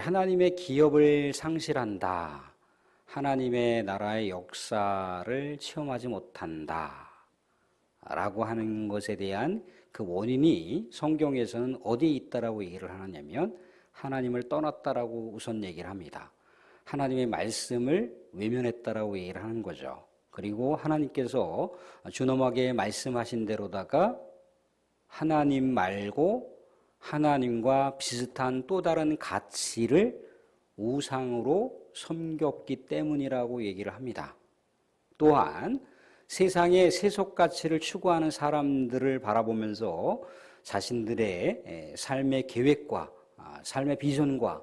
하나님의 기업을 상실한다. 하나님의 나라의 역사를 체험하지 못한다. 라고 하는 것에 대한 그 원인이 성경에서는 어디에 있다라고 얘기를 하느냐면 하나님을 떠났다라고 우선 얘기를 합니다. 하나님의 말씀을 외면했다라고 얘기를 하는 거죠. 그리고 하나님께서 준엄하게 말씀하신 대로다가 하나님 말고 하나님과 비슷한 또 다른 가치를 우상으로 섬겼기 때문이라고 얘기를 합니다. 또한 세상의 세속 가치를 추구하는 사람들을 바라보면서 자신들의 삶의 계획과 삶의 비전과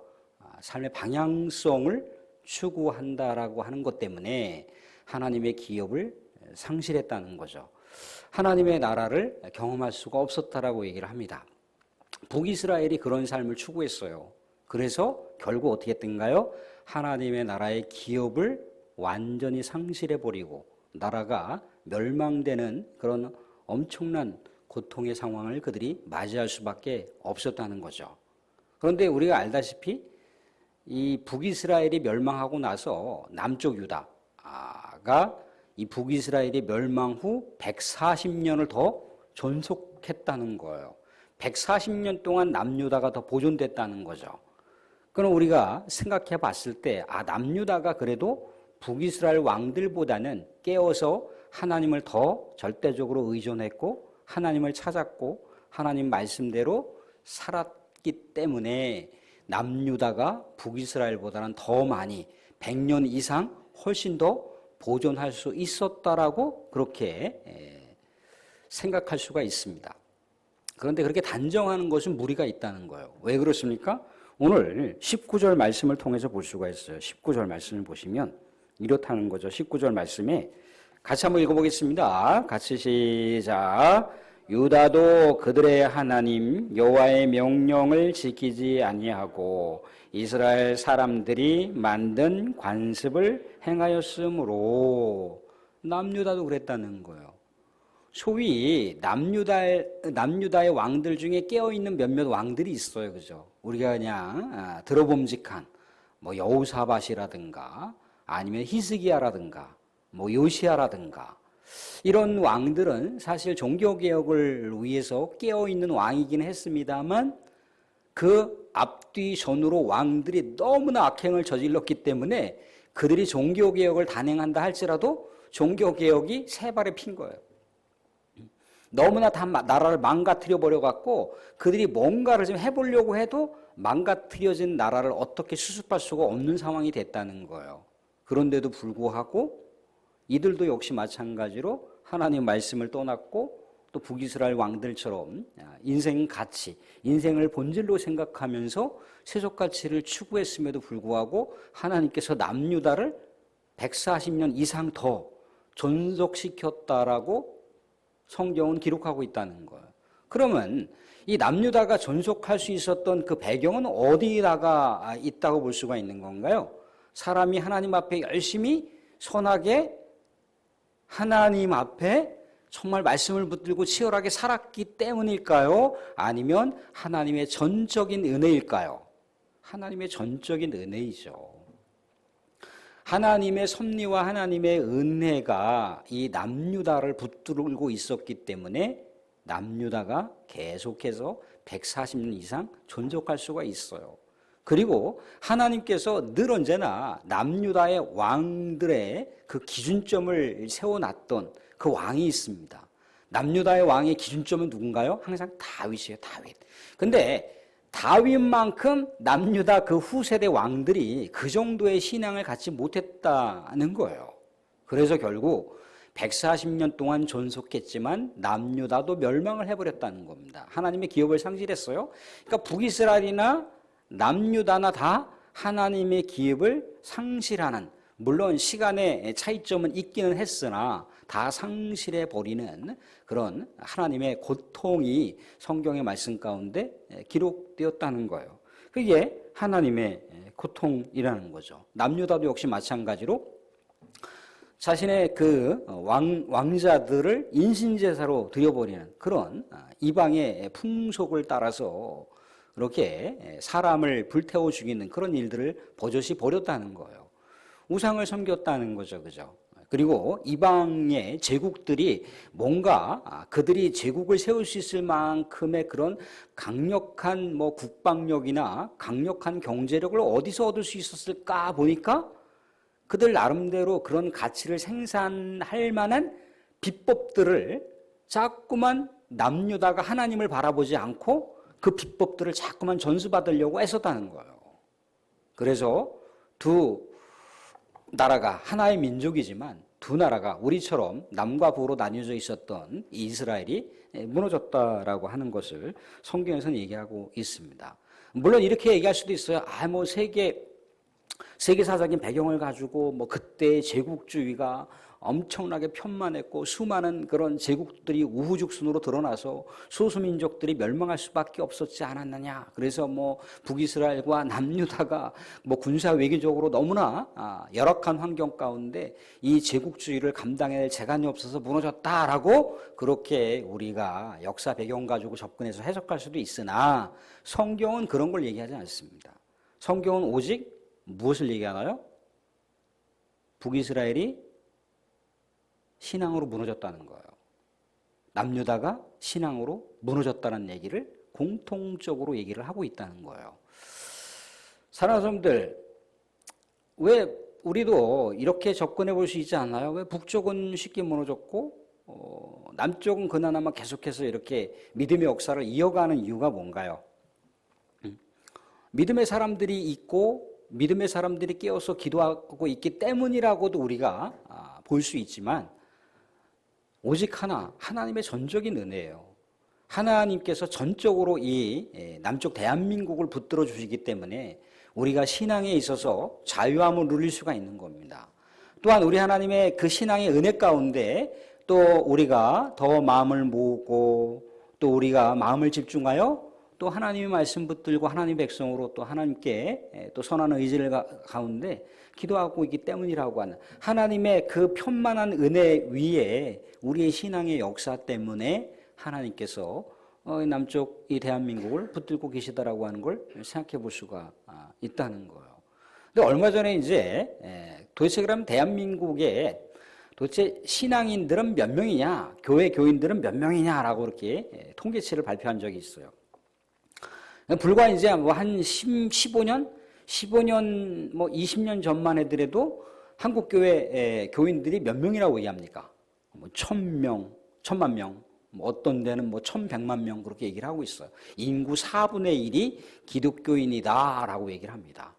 삶의 방향성을 추구한다라고 하는 것 때문에 하나님의 기업을 상실했다는 거죠. 하나님의 나라를 경험할 수가 없었다라고 얘기를 합니다. 북이스라엘이 그런 삶을 추구했어요. 그래서 결국 어떻게 했던가요? 하나님의 나라의 기업을 완전히 상실해버리고 나라가 멸망되는 그런 엄청난 고통의 상황을 그들이 맞이할 수밖에 없었다는 거죠. 그런데 우리가 알다시피 이 북이스라엘이 멸망하고 나서 남쪽 유다가 이 북이스라엘이 멸망 후 140년을 더 존속했다는 거예요. 140년 동안 남유다가 더 보존됐다는 거죠. 그럼 우리가 생각해 봤을 때 남유다가 그래도 북이스라엘 왕들보다는 깨어서 하나님을 더 절대적으로 의존했고 하나님을 찾았고 하나님 말씀대로 살았기 때문에 남유다가 북이스라엘보다는 더 많이 100년 이상 훨씬 더 보존할 수 있었다라고 그렇게 생각할 수가 있습니다. 그런데 그렇게 단정하는 것은 무리가 있다는 거예요. 왜 그렇습니까? 오늘 19절 말씀을 통해서 볼 수가 있어요. 19절 말씀을 보시면 이렇다는 거죠. 19절 말씀에 같이 한번 읽어보겠습니다. 같이 시작. 유다도 그들의 하나님 여호와의 명령을 지키지 아니하고 이스라엘 사람들이 만든 관습을 행하였으므로 남유다도 그랬다는 거예요. 소위 남유다의 왕들 중에 깨어있는 몇몇 왕들이 있어요. 그죠? 우리가 그냥 들어봄직한 여호사밧이라든가 아니면 히스기야라든가 요시야라든가 이런 왕들은 사실 종교개혁을 위해서 깨어있는 왕이긴 했습니다만 그 앞뒤 전후로 왕들이 너무나 악행을 저질렀기 때문에 그들이 종교개혁을 단행한다 할지라도 종교개혁이 세 발에 핀 거예요. 너무나 다 나라를 망가뜨려 버려갖고 그들이 뭔가를 좀 해보려고 해도 망가뜨려진 나라를 어떻게 수습할 수가 없는 상황이 됐다는 거예요. 그런데도 불구하고 이들도 역시 마찬가지로 하나님 말씀을 떠났고 또 북이스라엘 왕들처럼 인생 가치, 인생을 본질로 생각하면서 세속 가치를 추구했음에도 불구하고 하나님께서 남유다를 140년 이상 더 존속시켰다라고 성경은 기록하고 있다는 거예요. 그러면 이 남유다가 존속할 수 있었던 그 배경은 어디다가 있다고 볼 수가 있는 건가요? 사람이 하나님 앞에 열심히 선하게 하나님 앞에 정말 말씀을 붙들고 치열하게 살았기 때문일까요? 아니면 하나님의 전적인 은혜일까요? 하나님의 전적인 은혜이죠. 하나님의 섭리와 하나님의 은혜가 이 남유다를 붙들고 있었기 때문에 남유다가 계속해서 140년 이상 존속할 수가 있어요. 그리고 하나님께서 늘 언제나 남유다의 왕들의 그 기준점을 세워놨던 그 왕이 있습니다. 남유다의 왕의 기준점은 누군가요? 항상 다윗이에요. 다윗. 근데 다윗만큼 남유다 그 후세대 왕들이 그 정도의 신앙을 갖지 못했다는 거예요. 그래서 결국 140년 동안 존속했지만 남유다도 멸망을 해버렸다는 겁니다. 하나님의 기업을 상실했어요. 그러니까 북이스라엘이나 남유다나 다 하나님의 기업을 상실하는, 물론 시간의 차이점은 있기는 했으나 다 상실해버리는 그런 하나님의 고통이 성경의 말씀 가운데 기록되었다는 거예요. 그게 하나님의 고통이라는 거죠. 남유다도 역시 마찬가지로 자신의 그 왕자들을 인신제사로 드려버리는 그런 이방의 풍속을 따라서 그렇게 사람을 불태워 죽이는 그런 일들을 버젓이 벌였다는 거예요. 우상을 섬겼다는 거죠. 그죠? 그리고 이방의 제국들이 뭔가 그들이 제국을 세울 수 있을 만큼의 그런 강력한 뭐 국방력이나 강력한 경제력을 어디서 얻을 수 있었을까 보니까 그들 나름대로 그런 가치를 생산할 만한 비법들을 자꾸만 남유다가 하나님을 바라보지 않고 그 비법들을 자꾸만 전수받으려고 애썼다는 거예요. 그래서 두 나라가 하나의 민족이지만 두 나라가 우리처럼 남과 북으로 나뉘어져 있었던 이스라엘이 무너졌다라고 하는 것을 성경에서는 얘기하고 있습니다. 물론 이렇게 얘기할 수도 있어요. 뭐 세계사적인 배경을 가지고 뭐 그때의 제국주의가 엄청나게 편만했고 수많은 그런 제국들이 우후죽순으로 드러나서 소수민족들이 멸망할 수밖에 없었지 않았느냐. 그래서 뭐 북이스라엘과 남유다가 뭐 군사 외교적으로 너무나 열악한 환경 가운데 이 제국주의를 감당할 재간이 없어서 무너졌다라고 그렇게 우리가 역사 배경 가지고 접근해서 해석할 수도 있으나 성경은 그런 걸 얘기하지 않습니다. 성경은 오직 무엇을 얘기하나요? 북이스라엘이 신앙으로 무너졌다는 거예요. 남유다가 신앙으로 무너졌다는 얘기를 공통적으로 얘기를 하고 있다는 거예요. 사랑하는 사람들, 왜 우리도 이렇게 접근해 볼 수 있지 않나요? 왜 북쪽은 쉽게 무너졌고 남쪽은 그나마 계속해서 이렇게 믿음의 역사를 이어가는 이유가 뭔가요? 믿음의 사람들이 있고 믿음의 사람들이 깨어서 기도하고 있기 때문이라고도 우리가 볼 수 있지만 오직 하나님의 전적인 은혜예요. 하나님께서 전적으로 이 남쪽 대한민국을 붙들어 주시기 때문에 우리가 신앙에 있어서 자유함을 누릴 수가 있는 겁니다. 또한 우리 하나님의 그 신앙의 은혜 가운데 또 우리가 더 마음을 모으고 또 우리가 마음을 집중하여 또 하나님의 말씀 붙들고 하나님의 백성으로 또 하나님께 또 선한 의지를 가운데 기도하고 있기 때문이라고 하는 하나님의 그 편만한 은혜 위에 우리의 신앙의 역사 때문에 하나님께서 남쪽 이 대한민국을 붙들고 계시다라고 하는 걸 생각해 볼 수가 있다는 거예요. 근데 얼마 전에 이제 도대체 그럼 대한민국에 도대체 신앙인들은 몇 명이냐, 교회 교인들은 몇 명이냐라고 이렇게 통계치를 발표한 적이 있어요. 불과 이제 뭐 한 15년, 뭐 20년 전만 해더라도 한국 교회 교인들이 몇 명이라고 얘기합니까? 뭐 1,000명, 1,000만 명, 뭐 어떤 데는 뭐 1,100만 명 그렇게 얘기를 하고 있어요. 인구 4분의 1이 기독교인이다라고 얘기를 합니다.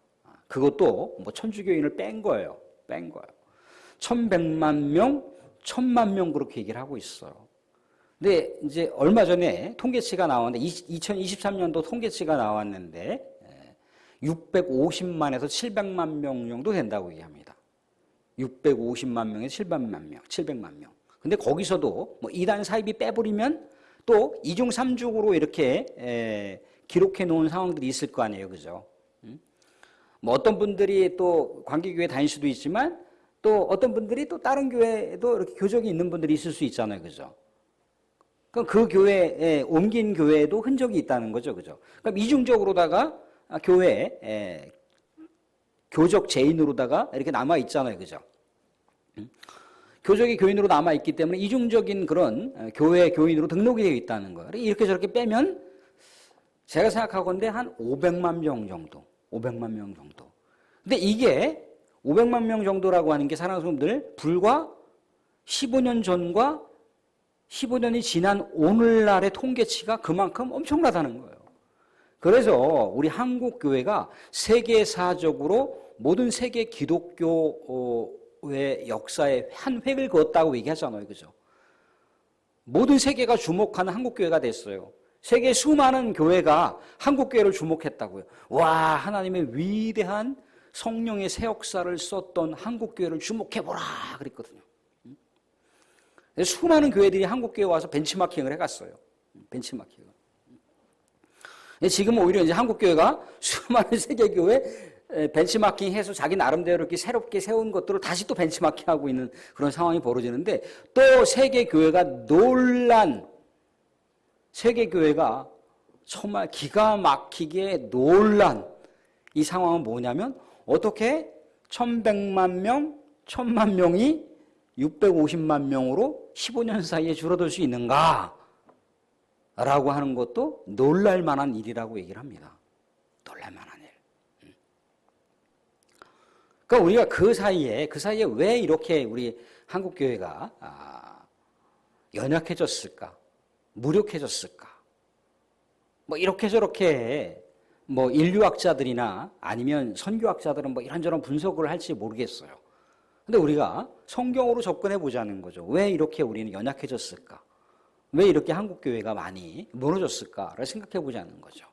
그것도 뭐 천주교인을 뺀 거예요. 1,100만 명, 1,000만 명 그렇게 얘기를 하고 있어요. 근데 이제 얼마 전에 통계치가 나왔는데 2023년도 통계치가 나왔는데 650만에서 700만 명 정도 된다고 얘기합니다. 650만 명에서 700만 명. 근데 거기서도 뭐 이단 사입이 빼버리면 또 이중 삼중으로 이렇게 기록해 놓은 상황들이 있을 거 아니에요. 그죠? 뭐 어떤 분들이 또 관계교회 다닐 수도 있지만 또 어떤 분들이 또 다른 교회에도 이렇게 교적이 있는 분들이 있을 수 있잖아요. 그죠? 그럼 그 교회에 옮긴 교회에도 흔적이 있다는 거죠. 그죠? 그럼 이중적으로다가 교회에 교적 죄인으로다가 이렇게 남아 있잖아요. 그죠? 교적이 교인으로 남아 있기 때문에 이중적인 그런 교회 교인으로 등록이 되어 있다는 거예요. 이렇게 저렇게 빼면 제가 생각하건대 한 500만 명 정도. 500만 명 정도. 근데 이게 500만 명 정도라고 하는 게 사랑하는 성도들 불과 15년 전과 15년이 지난 오늘날의 통계치가 그만큼 엄청나다는 거예요. 그래서 우리 한국 교회가 세계사적으로 모든 세계 기독교의 역사에 한 획을 그었다고 얘기하잖아요. 그죠? 모든 세계가 주목하는 한국 교회가 됐어요. 세계 수많은 교회가 한국 교회를 주목했다고요. 와, 하나님의 위대한 성령의 새 역사를 썼던 한국 교회를 주목해보라 그랬거든요. 수많은 교회들이 한국 교회에 와서 벤치마킹을 해갔어요. 벤치마킹을. 지금은 오히려 이제 한국 교회가 수많은 세계 교회 벤치마킹해서 자기 나름대로 이렇게 새롭게 세운 것들을 다시 또 벤치마킹하고 있는 그런 상황이 벌어지는데 또 세계 교회가 놀란 세계 교회가 정말 기가 막히게 놀란 이 상황은 뭐냐면 어떻게 1100만 명, 1000만 명이 650만 명으로 15년 사이에 줄어들 수 있는가? 라고 하는 것도 놀랄 만한 일이라고 얘기를 합니다. 놀랄 만한 일. 그러니까 우리가 그 사이에 왜 이렇게 우리 한국교회가 연약해졌을까? 무력해졌을까? 뭐 이렇게 저렇게 뭐 인류학자들이나 아니면 선교학자들은 뭐 이런저런 분석을 할지 모르겠어요. 근데 우리가 성경으로 접근해 보자는 거죠. 왜 이렇게 우리는 연약해졌을까? 왜 이렇게 한국교회가 많이 무너졌을까를 생각해 보자는 거죠.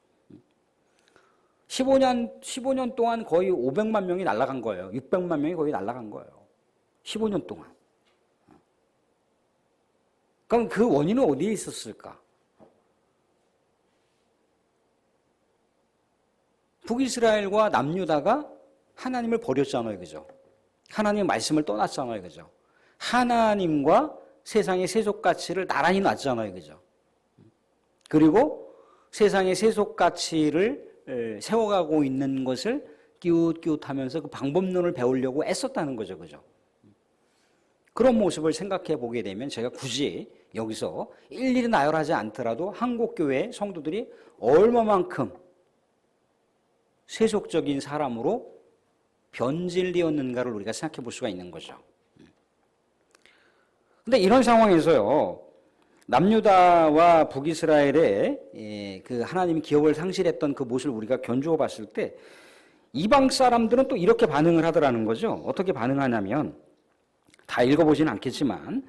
15년 동안 거의 500만 명이 날아간 거예요. 600만 명이 거의 날아간 거예요. 15년 동안. 그럼 그 원인은 어디에 있었을까? 북이스라엘과 남유다가 하나님을 버렸잖아요. 그죠? 하나님의 말씀을 떠났잖아요. 그죠? 하나님과 세상의 세속가치를 나란히 놨잖아요. 그죠? 그리고 세상의 세속가치를 세워가고 있는 것을 끼웃끼웃하면서 그 방법론을 배우려고 애썼다는 거죠. 그죠? 그런 모습을 생각해 보게 되면 제가 굳이 여기서 일일이 나열하지 않더라도 한국교회 성도들이 얼마만큼 세속적인 사람으로 변질되었는가를 우리가 생각해 볼 수가 있는 거죠. 근데 이런 상황에서요, 남유다와 북이스라엘의 그 하나님이 기업을 상실했던 그 모습을 우리가 견주어 봤을 때 이방 사람들은 또 이렇게 반응을 하더라는 거죠. 어떻게 반응하냐면 다 읽어보지는 않겠지만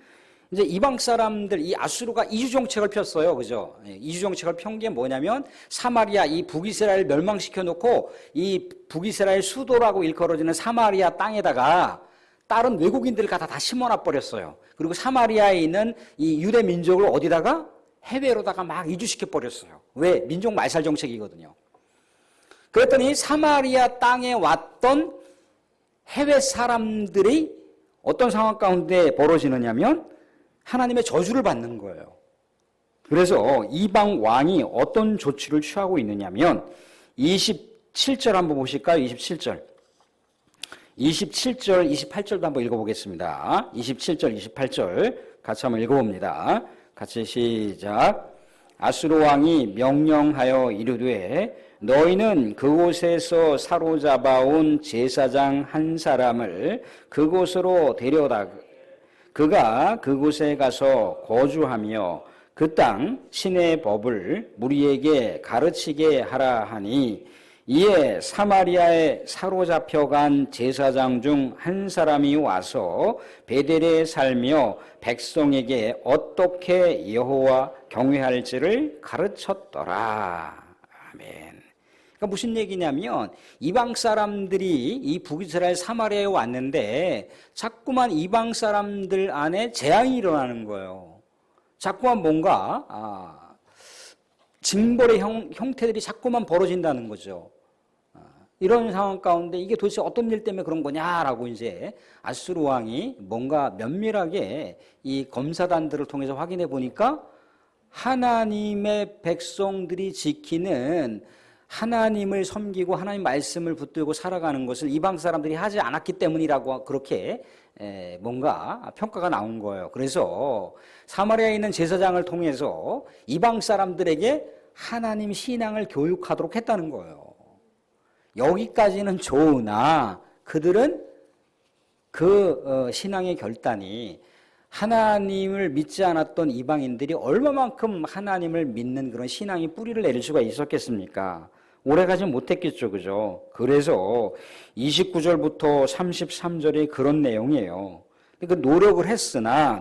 이제 이방 사람들, 이 아수르가 이주 정책을 폈어요. 그죠? 이주 정책을 편 게 뭐냐면 사마리아, 이 북이스라엘 멸망시켜 놓고 이 북이스라엘 수도라고 일컬어지는 사마리아 땅에다가 다른 외국인들을 갖다 다 심어놔 버렸어요. 그리고 사마리아에 있는 이 유대 민족을 어디다가 해외로다가 막 이주시켜 버렸어요. 왜? 민족 말살 정책이거든요. 그랬더니 사마리아 땅에 왔던 해외 사람들이 어떤 상황 가운데 벌어지느냐면 하나님의 저주를 받는 거예요. 그래서 이방 왕이 어떤 조치를 취하고 있느냐면 27절 한번 보실까요? 27절, 28절도 한번 읽어보겠습니다. 27절, 28절 같이 한번 읽어봅니다. 같이 시작. 아수르 왕이 명령하여 이르되 너희는 그곳에서 사로잡아온 제사장 한 사람을 그곳으로 데려다 그가 그곳에 가서 거주하며 그 땅 신의 법을 무리에게 가르치게 하라 하니 이에 사마리아에 사로잡혀간 제사장 중 한 사람이 와서 베델에 살며 백성에게 어떻게 여호와 경외할지를 가르쳤더라. 아멘. 그러니까 무슨 얘기냐면 이방 사람들이 이 북이스라엘 사마리아에 왔는데 자꾸만 이방 사람들 안에 재앙이 일어나는 거예요. 자꾸만 뭔가 징벌의 형태들이 자꾸만 벌어진다는 거죠. 이런 상황 가운데 이게 도대체 어떤 일 때문에 그런 거냐라고 이제 아수르 왕이 뭔가 면밀하게 이 검사단들을 통해서 확인해 보니까 하나님의 백성들이 지키는 하나님을 섬기고 하나님 말씀을 붙들고 살아가는 것을 이방 사람들이 하지 않았기 때문이라고 그렇게 뭔가 평가가 나온 거예요. 그래서 사마리아에 있는 제사장을 통해서 이방 사람들에게 하나님 신앙을 교육하도록 했다는 거예요. 여기까지는 좋으나 그들은 그 신앙의 결단이 하나님을 믿지 않았던 이방인들이 얼마만큼 하나님을 믿는 그런 신앙이 뿌리를 내릴 수가 있었겠습니까? 오래가지 못했겠죠. 그죠? 그래서 29절부터 33절이 그런 내용이에요. 그 노력을 했으나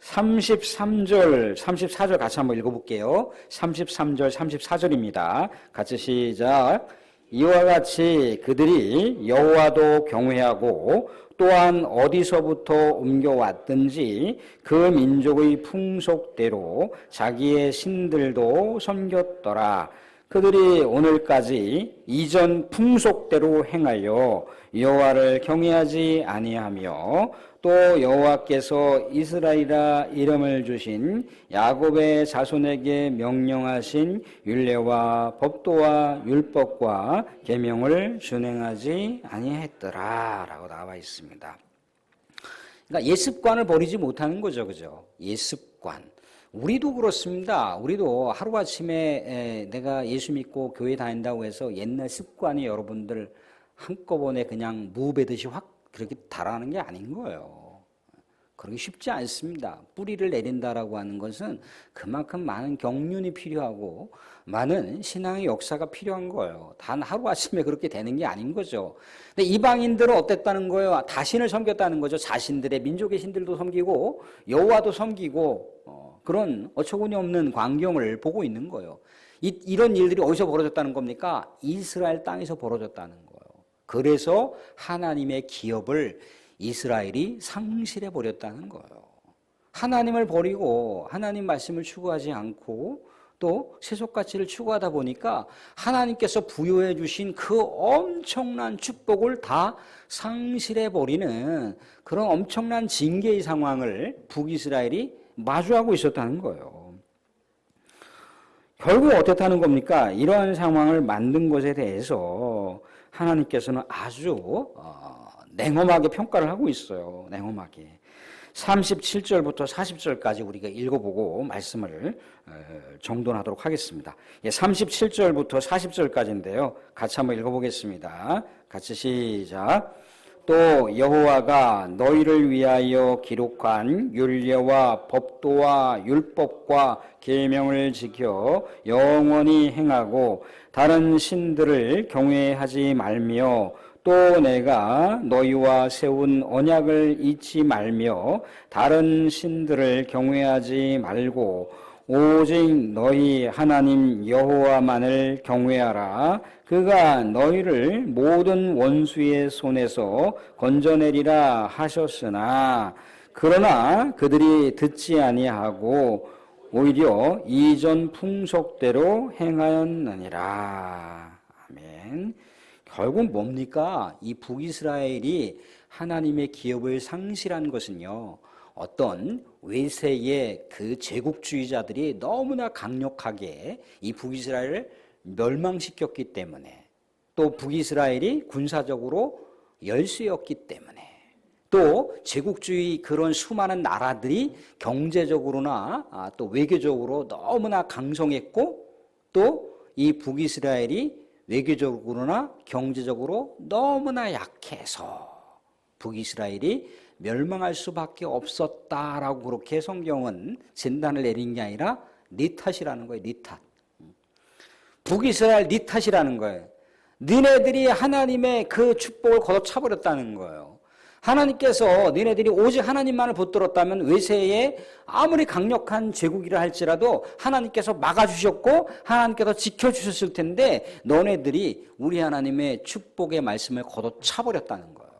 33절, 34절 같이 한번 읽어볼게요. 33절, 34절입니다. 같이 시작. 이와 같이 그들이 여호와도 경외하고 또한 어디서부터 옮겨왔든지 그 민족의 풍속대로 자기의 신들도 섬겼더라. 그들이 오늘까지 이전 풍속대로 행하여 여호와를 경외하지 아니하며 또 여호와께서 이스라엘이라 이름을 주신 야곱의 자손에게 명령하신 율례와 법도와 율법과 계명을 준행하지 아니했더라라고 나와 있습니다. 그러니까 옛습관을 버리지 못하는 거죠, 그죠? 옛습관. 우리도 그렇습니다. 우리도 하루아침에 내가 예수 믿고 교회 다닌다고 해서 옛날 습관이 여러분들 한꺼번에 그냥 무배듯이 확 그렇게 달아나는 게 아닌 거예요. 그러기 쉽지 않습니다. 뿌리를 내린다라고 하는 것은 그만큼 많은 경륜이 필요하고 많은 신앙의 역사가 필요한 거예요. 단 하루아침에 그렇게 되는 게 아닌 거죠. 근데 이방인들은 어땠다는 거예요? 자신을 섬겼다는 거죠. 자신들의 민족의 신들도 섬기고 여호와도 섬기고 그런 어처구니 없는 광경을 보고 있는 거예요. 이런 일들이 어디서 벌어졌다는 겁니까? 이스라엘 땅에서 벌어졌다는 거예요. 그래서 하나님의 기업을 이스라엘이 상실해 버렸다는 거예요. 하나님을 버리고 하나님 말씀을 추구하지 않고 또 세속 가치를 추구하다 보니까 하나님께서 부여해 주신 그 엄청난 축복을 다 상실해 버리는 그런 엄청난 징계의 상황을 북이스라엘이 마주하고 있었다는 거예요. 결국 어떻다는 겁니까? 이러한 상황을 만든 것에 대해서 하나님께서는 아주 냉엄하게 평가를 하고 있어요. 냉엄하게. 37절부터 40절까지 우리가 읽어보고 말씀을 정돈하도록 하겠습니다. 37절부터 40절까지인데요. 같이 한번 읽어보겠습니다. 같이 시작. 또 여호와가 너희를 위하여 기록한 율례와 법도와 율법과 계명을 지켜 영원히 행하고 다른 신들을 경외하지 말며 또 내가 너희와 세운 언약을 잊지 말며 다른 신들을 경외하지 말고 오직 너희 하나님 여호와만을 경외하라. 그가 너희를 모든 원수의 손에서 건져내리라 하셨으나 그러나 그들이 듣지 아니하고 오히려 이전 풍속대로 행하였느니라. 아멘. 결국 뭡니까? 이 북이스라엘이 하나님의 기업을 상실한 것은요, 어떤 외세의 그 제국주의자들이 너무나 강력하게 이 북이스라엘을 멸망시켰기 때문에, 또 북이스라엘이 군사적으로 열세였기 때문에, 또 제국주의 그런 수많은 나라들이 경제적으로나 또 외교적으로 너무나 강성했고, 또 이 북이스라엘이 외교적으로나 경제적으로 너무나 약해서 북이스라엘이 멸망할 수밖에 없었다라고 그렇게 성경은 진단을 내린 게 아니라 네 탓이라는 거예요. 네 탓. 북이스라엘 네 탓이라는 거예요. 너네들이 하나님의 그 축복을 걷어차버렸다는 거예요. 하나님께서 너네들이 오직 하나님만을 붙들었다면 외세에 아무리 강력한 제국이라 할지라도 하나님께서 막아주셨고 하나님께서 지켜주셨을 텐데 너네들이 우리 하나님의 축복의 말씀을 걷어차버렸다는 거예요.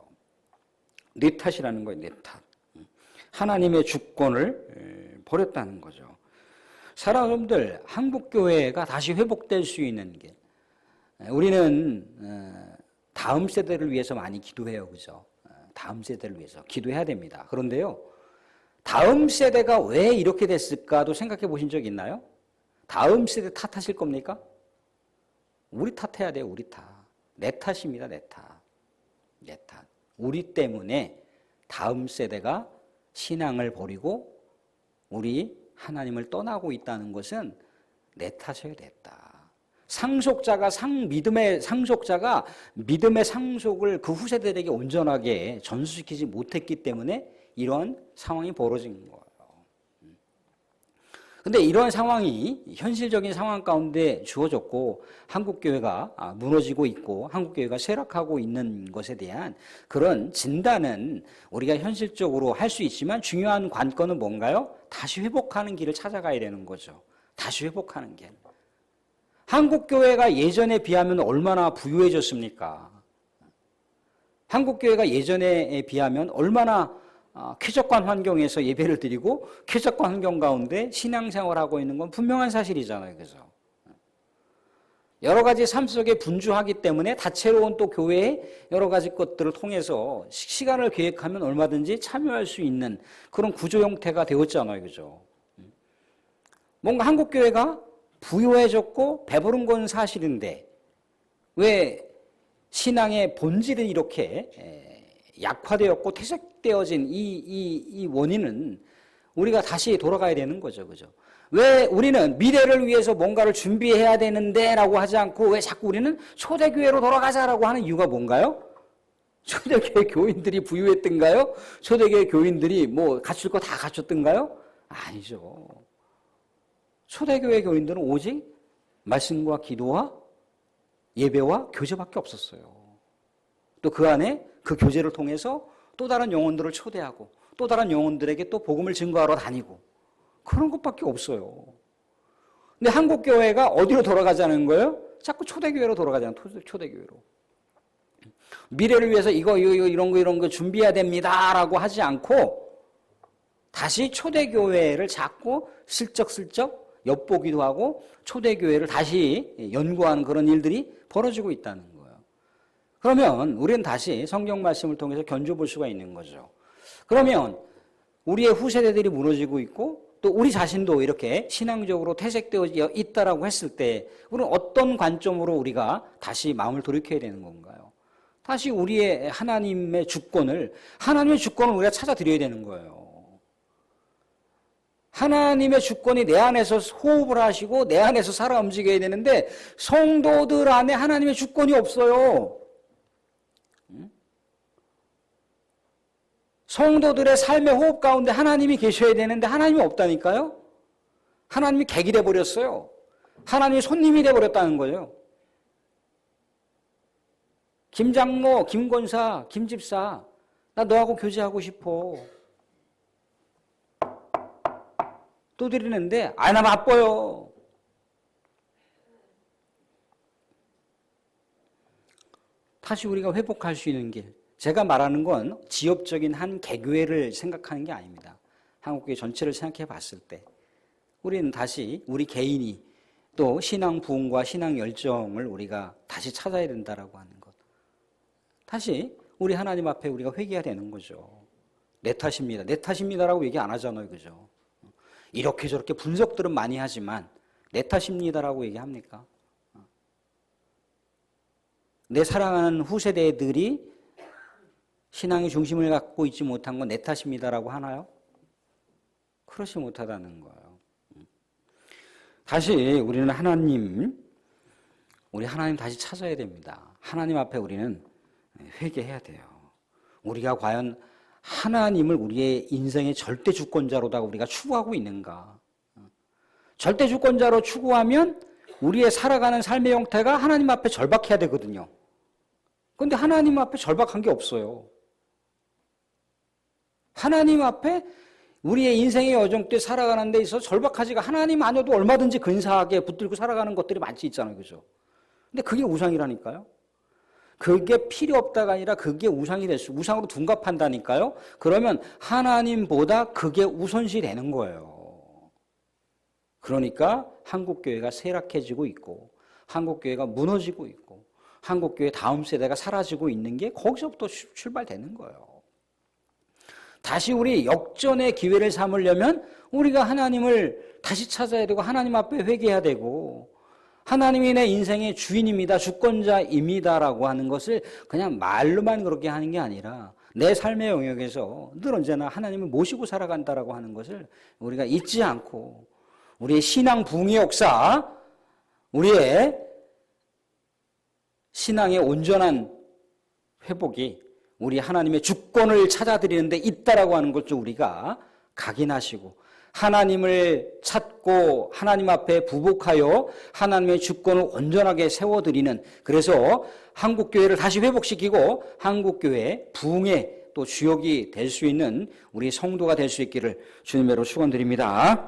네 탓이라는 거예요. 네 탓. 하나님의 주권을 버렸다는 거죠. 사랑하는 여러분들, 한국교회가 다시 회복될 수 있는 게, 우리는 다음 세대를 위해서 많이 기도해요. 그죠? 다음 세대를 위해서 기도해야 됩니다. 그런데요, 다음 세대가 왜 이렇게 됐을까도 생각해 보신 적 있나요? 다음 세대 탓하실 겁니까? 우리 탓해야 돼요. 우리 탓. 내 탓입니다. 내 탓. 내 탓. 우리 때문에 다음 세대가 신앙을 버리고 우리 하나님을 떠나고 있다는 것은 내 탓이어야 됐다. 믿음의 상속자가 믿음의 상속을 그 후세대에게 온전하게 전수시키지 못했기 때문에 이런 상황이 벌어진 거예요. 근데 이런 상황이 현실적인 상황 가운데 주어졌고 한국교회가 무너지고 있고 한국교회가 쇠락하고 있는 것에 대한 그런 진단은 우리가 현실적으로 할 수 있지만 중요한 관건은 뭔가요? 다시 회복하는 길을 찾아가야 되는 거죠. 다시 회복하는 길. 한국교회가 예전에 비하면 얼마나 부유해졌습니까? 한국교회가 예전에 비하면 얼마나 쾌적한 환경에서 예배를 드리고 쾌적한 환경 가운데 신앙생활하고 있는 건 분명한 사실이잖아요. 그래서 여러 가지 삶 속에 분주하기 때문에 다채로운 또 교회의 여러 가지 것들을 통해서 시간을 계획하면 얼마든지 참여할 수 있는 그런 구조 형태가 되었잖아요. 그죠? 뭔가 한국교회가 부유해졌고 배부른 건 사실인데 왜 신앙의 본질은 이렇게 약화되었고 퇴색되어진 이 원인은 우리가 다시 돌아가야 되는 거죠. 그죠? 왜 우리는 미래를 위해서 뭔가를 준비해야 되는데 라고 하지 않고 왜 자꾸 우리는 초대교회로 돌아가자라고 하는 이유가 뭔가요? 초대교회 교인들이 부유했던가요? 초대교회 교인들이 뭐 갖출 거 다 갖췄던가요? 아니죠. 초대교회 교인들은 오직 말씀과 기도와 예배와 교제밖에 없었어요. 또 그 안에 그 교제를 통해서 또 다른 영혼들을 초대하고 또 다른 영혼들에게 또 복음을 증거하러 다니고 그런 것밖에 없어요. 근데 한국교회가 어디로 돌아가자는 거예요? 자꾸 초대교회로 돌아가잖아요. 초대교회로. 미래를 위해서 이런 거 준비해야 됩니다라고 하지 않고 다시 초대교회를 자꾸 슬쩍슬쩍 엿보기도 하고 초대교회를 다시 연구하는 그런 일들이 벌어지고 있다는 거예요. 그러면 우리는 다시 성경 말씀을 통해서 견줘볼 수가 있는 거죠. 그러면 우리의 후세대들이 무너지고 있고 또 우리 자신도 이렇게 신앙적으로 퇴색되어 있다라고 했을 때 우리는 어떤 관점으로 우리가 다시 마음을 돌이켜야 되는 건가요? 다시 우리의 하나님의 주권을 우리가 찾아드려야 되는 거예요. 하나님의 주권이 내 안에서 호흡을 하시고 내 안에서 살아 움직여야 되는데 성도들 안에 하나님의 주권이 없어요. 성도들의 삶의 호흡 가운데 하나님이 계셔야 되는데 하나님이 없다니까요. 하나님이 객이 돼버렸어요. 하나님이 손님이 돼버렸다는 거예요. 김장로, 김권사, 김집사, 나 너하고 교제하고 싶어. 또 드리는데 나 바빠요. 다시 우리가 회복할 수 있는 길. 제가 말하는 건 지역적인 한 개교회를 생각하는 게 아닙니다. 한국교회 전체를 생각해 봤을 때 우리는 다시 우리 개인이 또 신앙 부흥과 신앙 열정을 우리가 다시 찾아야 된다라고 하는 것. 다시 우리 하나님 앞에 우리가 회개해야 되는 거죠. 내 탓입니다. 내 탓입니다라고 얘기 안 하잖아요. 그죠? 이렇게 저렇게 분석들은 많이 하지만 내 탓입니다라고 얘기합니까? 내 사랑하는 후세대들이 신앙의 중심을 갖고 있지 못한 건 내 탓입니다라고 하나요? 그렇지 못하다는 거예요. 다시 우리는 우리 하나님 다시 찾아야 됩니다. 하나님 앞에 우리는 회개해야 돼요. 우리가 과연 하나님을 우리의 인생의 절대 주권자로다가 우리가 추구하고 있는가? 절대 주권자로 추구하면 우리의 살아가는 삶의 형태가 하나님 앞에 절박해야 되거든요. 그런데 하나님 앞에 절박한 게 없어요. 하나님 앞에 우리의 인생의 여정 때 살아가는 데 있어서 절박하지가 하나님 아니어도 얼마든지 근사하게 붙들고 살아가는 것들이 많지 있잖아요. 그죠? 근데 그게 우상이라니까요. 그게 필요 없다가 아니라 그게 우상이 우상으로 둔갑한다니까요. 그러면 하나님보다 그게 우선시 되는 거예요. 그러니까 한국교회가 쇠락해지고 있고 한국교회가 무너지고 있고 한국교회 다음 세대가 사라지고 있는 게 거기서부터 출발되는 거예요. 다시 우리 역전의 기회를 삼으려면 우리가 하나님을 다시 찾아야 되고 하나님 앞에 회개해야 되고 하나님이 내 인생의 주인입니다. 주권자입니다라고 하는 것을 그냥 말로만 그렇게 하는 게 아니라 내 삶의 영역에서 늘 언제나 하나님을 모시고 살아간다라고 하는 것을 우리가 잊지 않고 우리의 신앙 부흥의 역사, 우리의 신앙의 온전한 회복이 우리 하나님의 주권을 찾아드리는 데 있다라고 하는 것 좀 우리가 각인하시고 하나님을 찾고 하나님 앞에 부복하여 하나님의 주권을 온전하게 세워드리는, 그래서 한국교회를 다시 회복시키고 한국교회 부흥의 또 주역이 될 수 있는 우리 성도가 될 수 있기를 주님으로 축원드립니다.